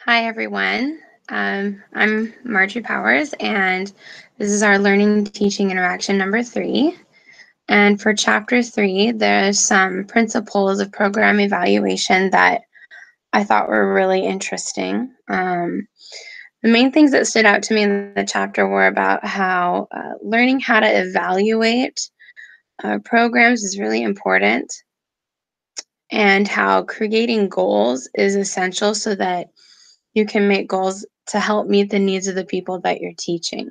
Hi, everyone. I'm Marjorie Powers, and this is our Learning Teaching Interaction number 3. And for chapter 3, there's some principles of program evaluation that I thought were really interesting. The main things that stood out to me in the chapter were about how learning how to evaluate programs is really important, and how creating goals is essential so that you can make goals to help meet the needs of the people that you're teaching,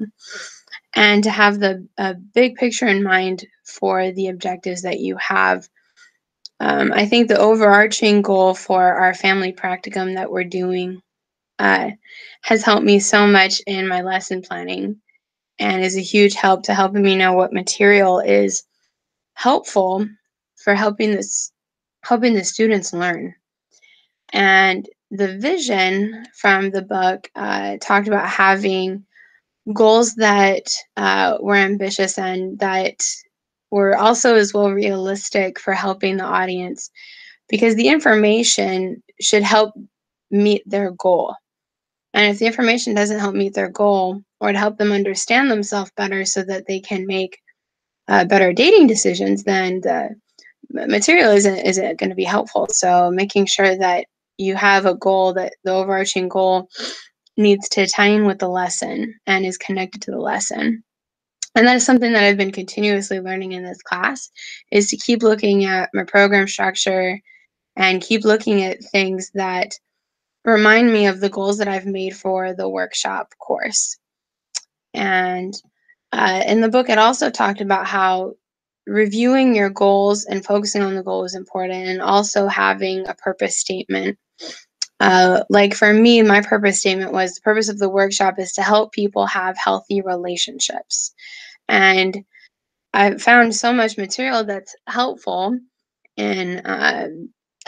and to have the big picture in mind for the objectives that you have. I think the overarching goal for our family practicum that we're doing uh, has helped me so much in my lesson planning, and is a huge help to helping me know what material is helpful for helping the students learn. And the vision from the book talked about having goals that were ambitious and that were also as well realistic for helping the audience, because the information should help meet their goal. And if the information doesn't help meet their goal, or to help them understand themselves better so that they can make better dating decisions, then the material isn't going to be helpful. So making sure that you have a goal, that the overarching goal needs to tie in with the lesson and is connected to the lesson. And that is something that I've been continuously learning in this class, is to keep looking at my program structure and keep looking at things that remind me of the goals that I've made for the workshop course. And in the book, it also talked about how reviewing your goals and focusing on the goal is important, and also having a purpose statement. Like for me, my purpose statement was, the purpose of the workshop is to help people have healthy relationships. And I've found so much material that's helpful in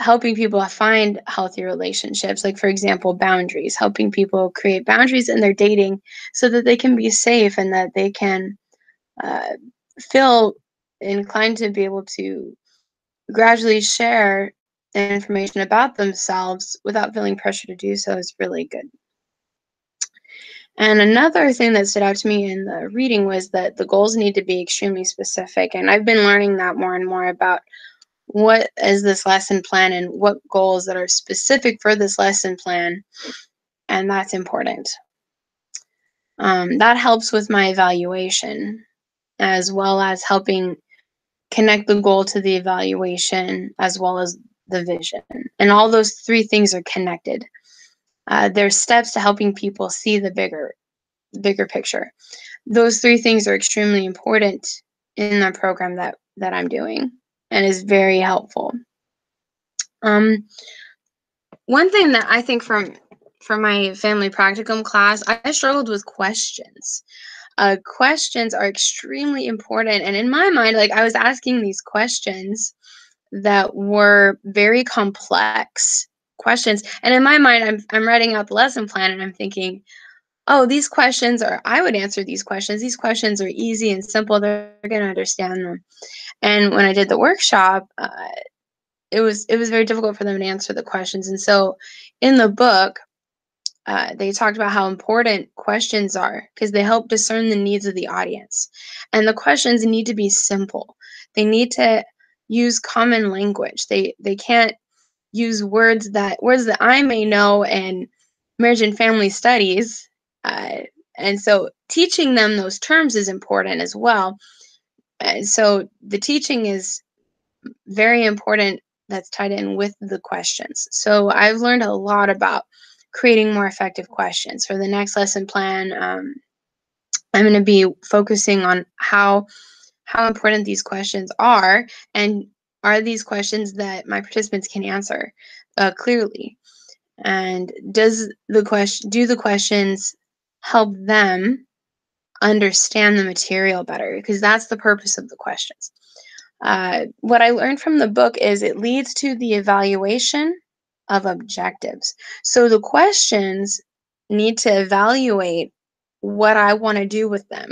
helping people find healthy relationships. Like, for example, boundaries, helping people create boundaries in their dating so that they can be safe and that they can uh, feel inclined to be able to gradually share information about themselves without feeling pressure to do so, is really good. And another thing that stood out to me in the reading was that the goals need to be extremely specific. And I've been learning that more and more about what is this lesson plan and what goals that are specific for this lesson plan. And that's important. That helps with my evaluation, as well as helping connect the goal to the evaluation, as well as the vision. And all those three things are connected. There's steps to helping people see the bigger picture. Those three things are extremely important in the program that I'm doing, and is very helpful. Um, One thing that I think from my family practicum class, I struggled with questions. Questions are extremely important, and in my mind, like, I was asking these questions that were very complex questions, and in my mind, I'm writing out the lesson plan, and I'm thinking, oh, these questions are, I would answer these questions. These questions are easy and simple. They're going to understand them. And when I did the workshop, it was very difficult for them to answer the questions. And so, in the book, they talked about how important questions are, because they help discern the needs of the audience. And the questions need to be simple. They need to use common language. They can't use words that I may know in marriage and family studies. Uh, and so teaching them those terms is important as well. And so the teaching is very important, that's tied in with the questions. So I've learned a lot about creating more effective questions. For the next lesson plan, I'm going to be focusing on how important these questions are, and are these questions that my participants can answer clearly, and do the questions help them understand the material better, because that's the purpose of the questions. What I learned from the book is it leads to the evaluation of objectives. So the questions need to evaluate what I want to do with them.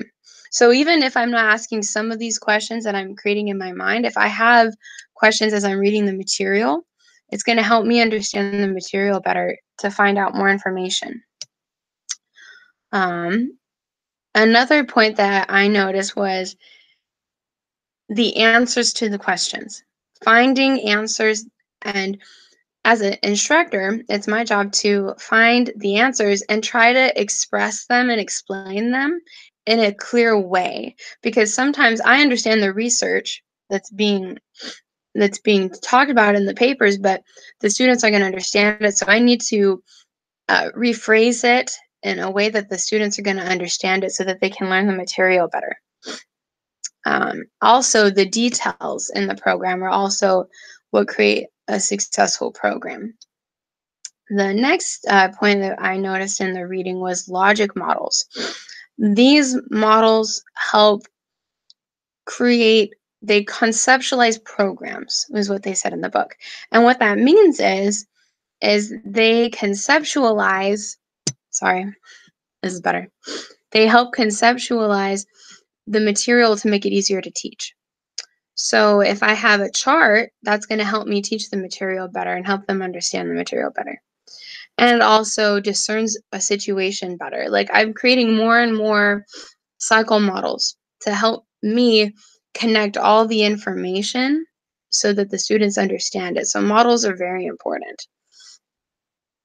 So even if I'm not asking some of these questions that I'm creating in my mind, if I have questions as I'm reading the material, it's going to help me understand the material better to find out more information. Another point that I noticed was the answers to the questions, finding answers. And as an instructor, it's my job to find the answers and try to express them and explain them in a clear way. Because sometimes I understand the research that's being talked about in the papers, but the students are going to understand it. So I need to rephrase it in a way that the students are going to understand it so that they can learn the material better. Also, the details in the program are also what create a successful program. The next point that I noticed in the reading was logic models. These models help they conceptualize programs, is what they said in the book. And what that means is they conceptualize, sorry, this is better. They help conceptualize the material to make it easier to teach. So if I have a chart, that's going to help me teach the material better and help them understand the material better. And it also discerns a situation better. Like, I'm creating more and more cycle models to help me connect all the information so that the students understand it. So models are very important.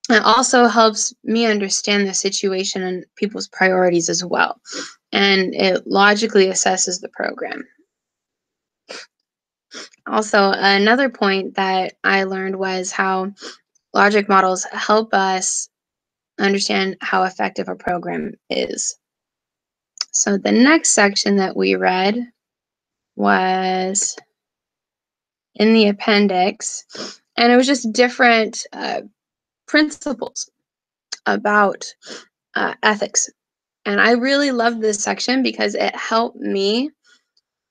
It also helps me understand the situation and people's priorities as well. And it logically assesses the program. Also, another point that I learned was how logic models help us understand how effective a program is. So the next section that we read was in the appendix, and it was just different principles about ethics. And I really loved this section because it helped me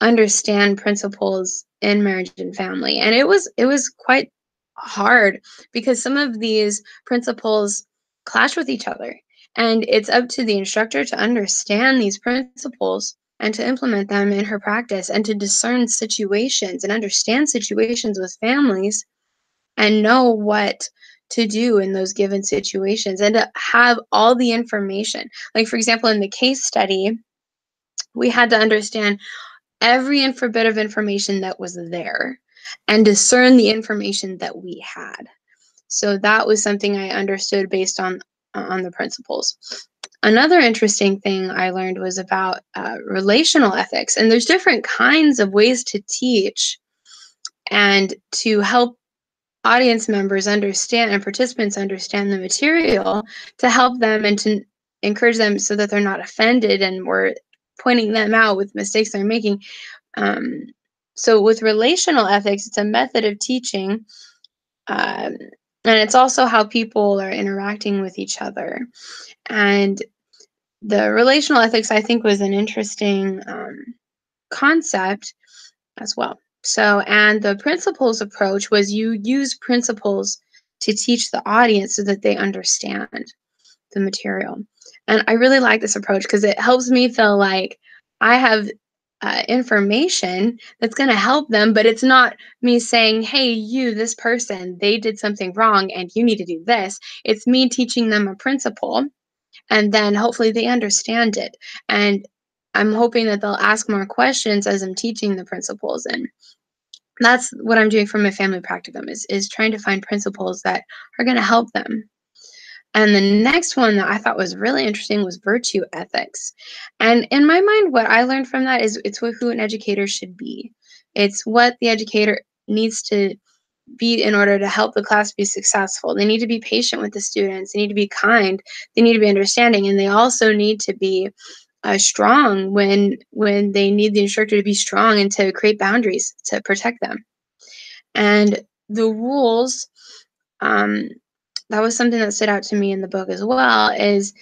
understand principles in marriage and family. And it was quite hard because some of these principles clash with each other. And it's up to the instructor to understand these principles and to implement them in her practice and to discern situations and understand situations with families and know what to do in those given situations and to have all the information. Like, for example, in the case study, we had to understand every bit of information that was there and discern the information that we had. So that was something I understood based on the principles. Another interesting thing I learned was about relational ethics. And there's different kinds of ways to teach and to help audience members understand and participants understand the material, to help them and to encourage them so that they're not offended and we're pointing them out with mistakes they're making. So with relational ethics, it's a method of teaching, and it's also how people are interacting with each other. And the relational ethics, I think, was an interesting concept as well. So, and the principles approach was you use principles to teach the audience so that they understand the material. And I really like this approach because it helps me feel like I have information that's going to help them, but it's not me saying, hey, you, this person, they did something wrong and you need to do this. It's me teaching them a principle, and then hopefully they understand it. And I'm hoping that they'll ask more questions as I'm teaching the principles. And that's what I'm doing for my family practicum is trying to find principles that are going to help them. And the next one that I thought was really interesting was virtue ethics. And in my mind, what I learned from that is it's who an educator should be. It's what the educator needs to be in order to help the class be successful. They need to be patient with the students. They need to be kind. They need to be understanding. And they also need to be strong when they need the instructor to be strong and to create boundaries to protect them. And the rules, that was something that stood out to me in the book as well, is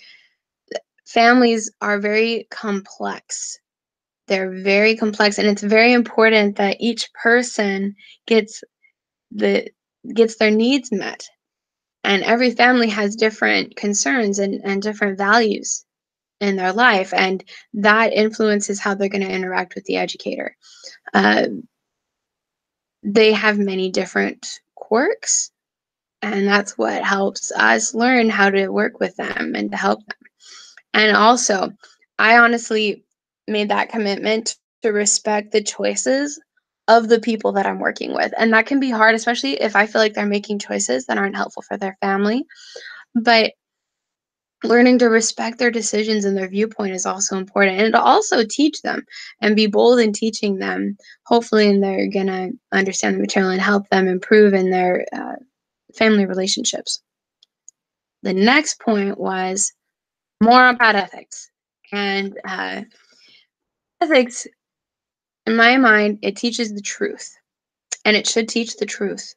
families are very complex. They're very complex, and it's very important that each person gets their needs met. And every family has different concerns and different values in their life, and that influences how they're going to interact with the educator. They have many different quirks And that's what helps us learn how to work with them and to help them. And also, I honestly made that commitment to respect the choices of the people that I'm working with. And that can be hard, especially if I feel like they're making choices that aren't helpful for their family. But learning to respect their decisions and their viewpoint is also important. And to also teach them and be bold in teaching them, hopefully, and they're going to understand the material and help them improve in their family relationships. The next point was more about ethics. And ethics, in my mind, it teaches the truth, and it should teach the truth.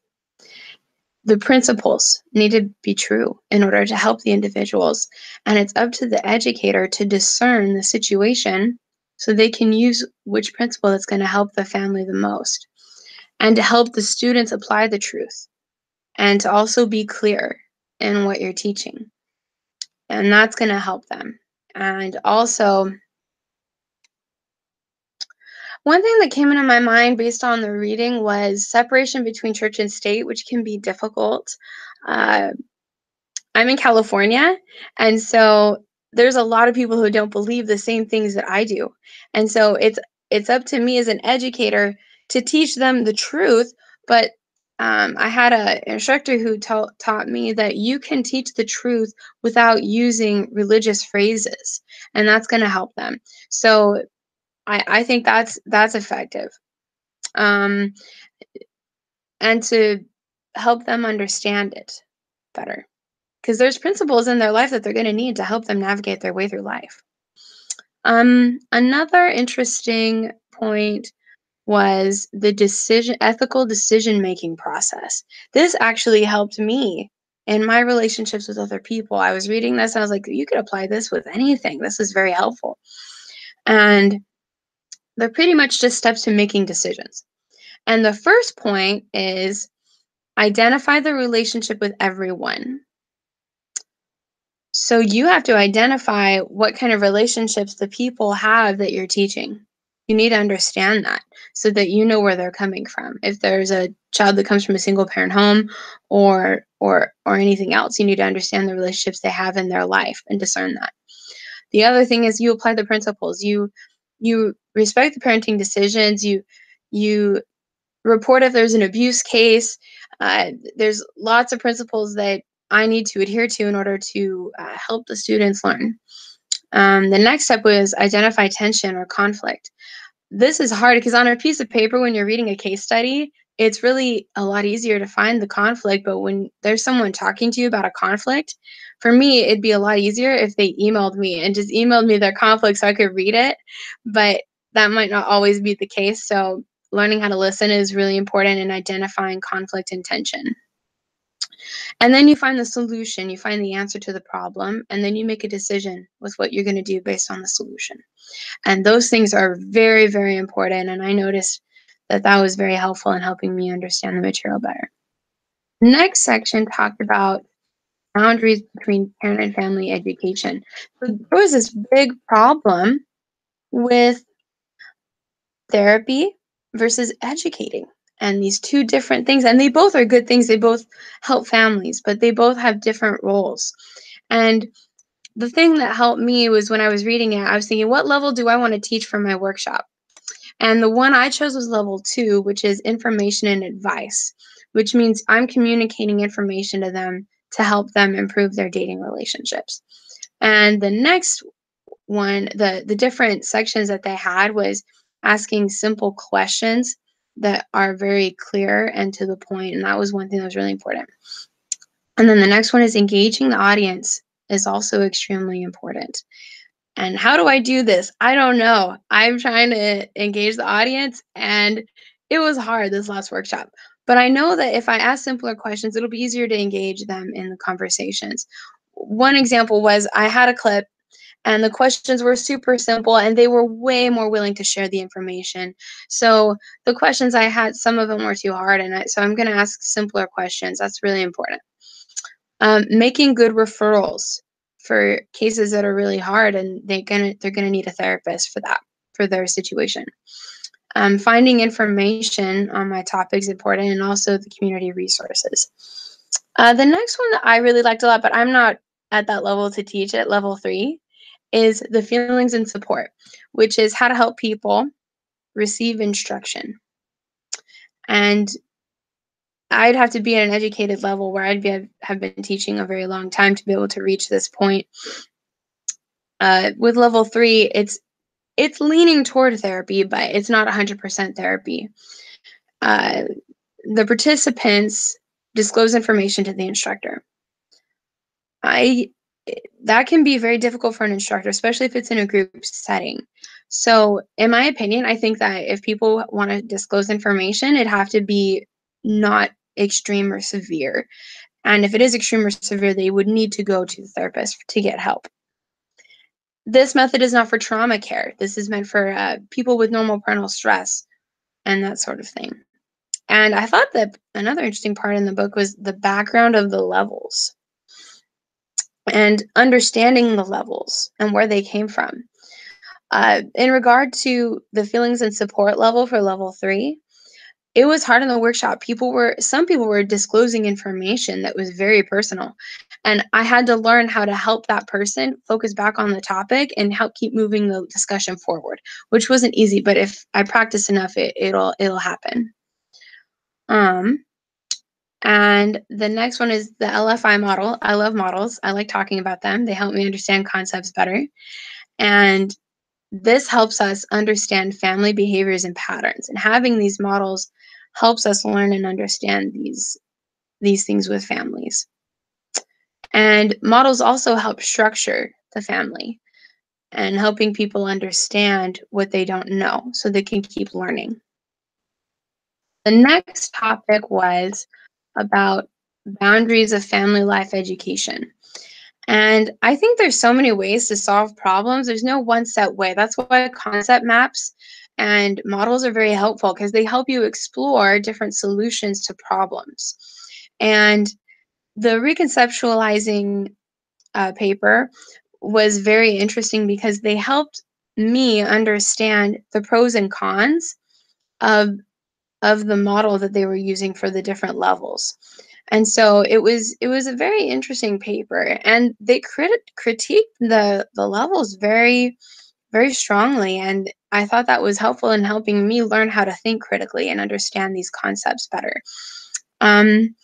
The principles need to be true in order to help the individuals, and it's up to the educator to discern the situation so they can use which principle that's going to help the family the most, and to help the students apply the truth, and to also be clear in what you're teaching. And that's going to help them. And also, one thing that came into my mind based on the reading was separation between church and state, which can be difficult. Uh, I'm in California, and so there's a lot of people who don't believe the same things that I do. And so it's up to me as an educator to teach them the truth, but I had an instructor who taught me that you can teach the truth without using religious phrases, and that's going to help them. So I think that's effective. Um, and to help them understand it better. Because there's principles in their life that they're going to need to help them navigate their way through life. Another interesting point was the ethical decision making process. This actually helped me in my relationships with other people. I was reading this and I was like, you could apply this with anything. This is very helpful. And they're pretty much just steps to making decisions. And the first point is identify the relationship with everyone. So you have to identify what kind of relationships the people have that you're teaching. You need to understand that so that you know where they're coming from. If there's a child that comes from a single parent home or anything else, you need to understand the relationships they have in their life and discern that. The other thing is you apply the principles. You respect the parenting decisions. You report if there's an abuse case. There's lots of principles that I need to adhere to in order to help the students learn. The next step was identify tension or conflict. This is hard because on a piece of paper, when you're reading a case study, it's really a lot easier to find the conflict. But when there's someone talking to you about a conflict, for me, it'd be a lot easier if they emailed me and just emailed me their conflict so I could read it. But that might not always be the case. So learning how to listen is really important in identifying conflict and tension. And then you find the solution, you find the answer to the problem, and then you make a decision with what you're going to do based on the solution. And those things are very, very important. And I noticed that that was very helpful in helping me understand the material better. Next section talked about boundaries between parent and family education. So there was this big problem with therapy versus educating, and these two different things, and they both are good things. They both help families, but they both have different roles. And the thing that helped me was when I was reading it, I was thinking, what level do I want to teach for my workshop? And the one I chose was level 2, which is information and advice, which means I'm communicating information to them to help them improve their dating relationships. And the next one, the different sections that they had was asking simple questions that are very clear and to the point, and that was one thing that was really important. And then the next one is engaging the audience is also extremely important. And how do I do this? I don't know. I'm trying to engage the audience, and it was hard this last workshop. But I know that if I ask simpler questions, it'll be easier to engage them in the conversations. One example was I had a clip and the questions were super simple and they were way more willing to share the information. So the questions I had, some of them were too hard, and so I'm going to ask simpler questions. That's really important. Making good referrals for cases that are really hard and they're gonna need a therapist for that, for their situation. Finding information on my topic is important, and also the community resources. The next one that I really liked a lot, but I'm not at that level to teach at level 3, is the feelings and support, which is how to help people receive instruction. And I'd have to be at an educated level where have been teaching a very long time to be able to reach this point. With level 3, it's leaning toward therapy, but it's not 100% therapy. Uh, the participants disclose information to the instructor. I That can be very difficult for an instructor, especially if it's in a group setting. So, in my opinion, I think that if people want to disclose information, it'd have to be not extreme or severe. And if it is extreme or severe, they would need to go to the therapist to get help. This method is not for trauma care. This is meant for people with normal parental stress and that sort of thing. And I thought that another interesting part in the book was the background of the levels and understanding the levels and where they came from. In regard to the feelings and support level for level 3, it was hard in the workshop. Some people were disclosing information that was very personal. And I had to learn how to help that person focus back on the topic and help keep moving the discussion forward, which wasn't easy, but if I practice enough, it'll happen. And the next one is the LFI model. I love models. I like talking about them. They help me understand concepts better. And this helps us understand family behaviors and patterns. And having these models helps us learn and understand these things with families. And models also help structure the family and helping people understand what they don't know so they can keep learning. The next topic was about boundaries of family life education. And I think there's so many ways to solve problems. There's no one set way. That's why concept maps and models are very helpful because they help you explore different solutions to problems. And the reconceptualizing paper was very interesting because they helped me understand the pros and cons of the model that they were using for the different levels. And so it was a very interesting paper, and they critiqued the levels very strongly, and I thought that was helpful in helping me learn how to think critically and understand these concepts better. Um,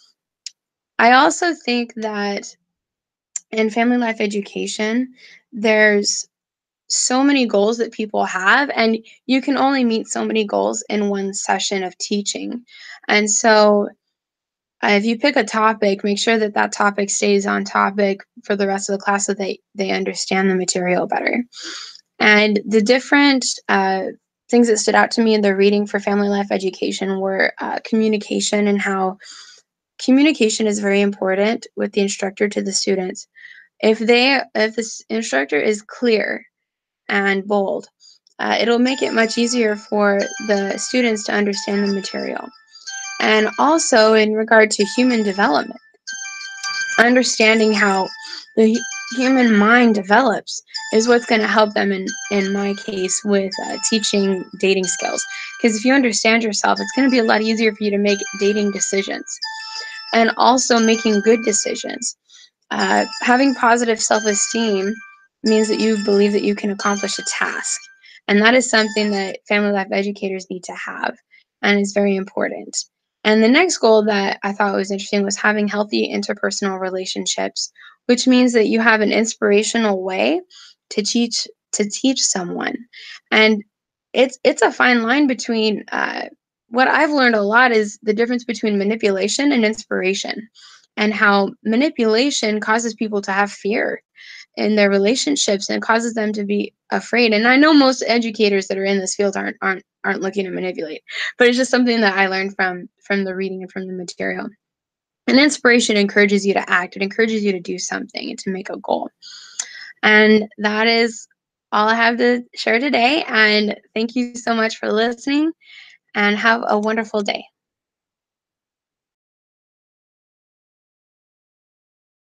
I also think that in family life education, there's so many goals that people have, and you can only meet so many goals in one session of teaching. And so if you pick a topic, make sure that that topic stays on topic for the rest of the class so they understand the material better. And the different things that stood out to me in the reading for family life education were communication, and how communication is very important with the instructor to the students. If this instructor is clear and bold, it'll make it much easier for the students to understand the material. And also in regard to human development, understanding how the human mind develops is what's going to help them in my case with teaching dating skills, because if you understand yourself, it's going to be a lot easier for you to make dating decisions and also making good decisions. Having positive self-esteem means that you believe that you can accomplish a task, and that is something that family life educators need to have and is very important. And the next goal that I thought was interesting was having healthy interpersonal relationships, which means that you have an inspirational way to teach someone. And it's a fine line between what I've learned a lot is the difference between manipulation and inspiration, and how manipulation causes people to have fear in their relationships and causes them to be afraid. And I know most educators that are in this field aren't looking to manipulate, but it's just something that I learned from the reading and from the material. And inspiration encourages you to act. It encourages you to do something and to make a goal. And that is all I have to share today. And thank you so much for listening, and have a wonderful day.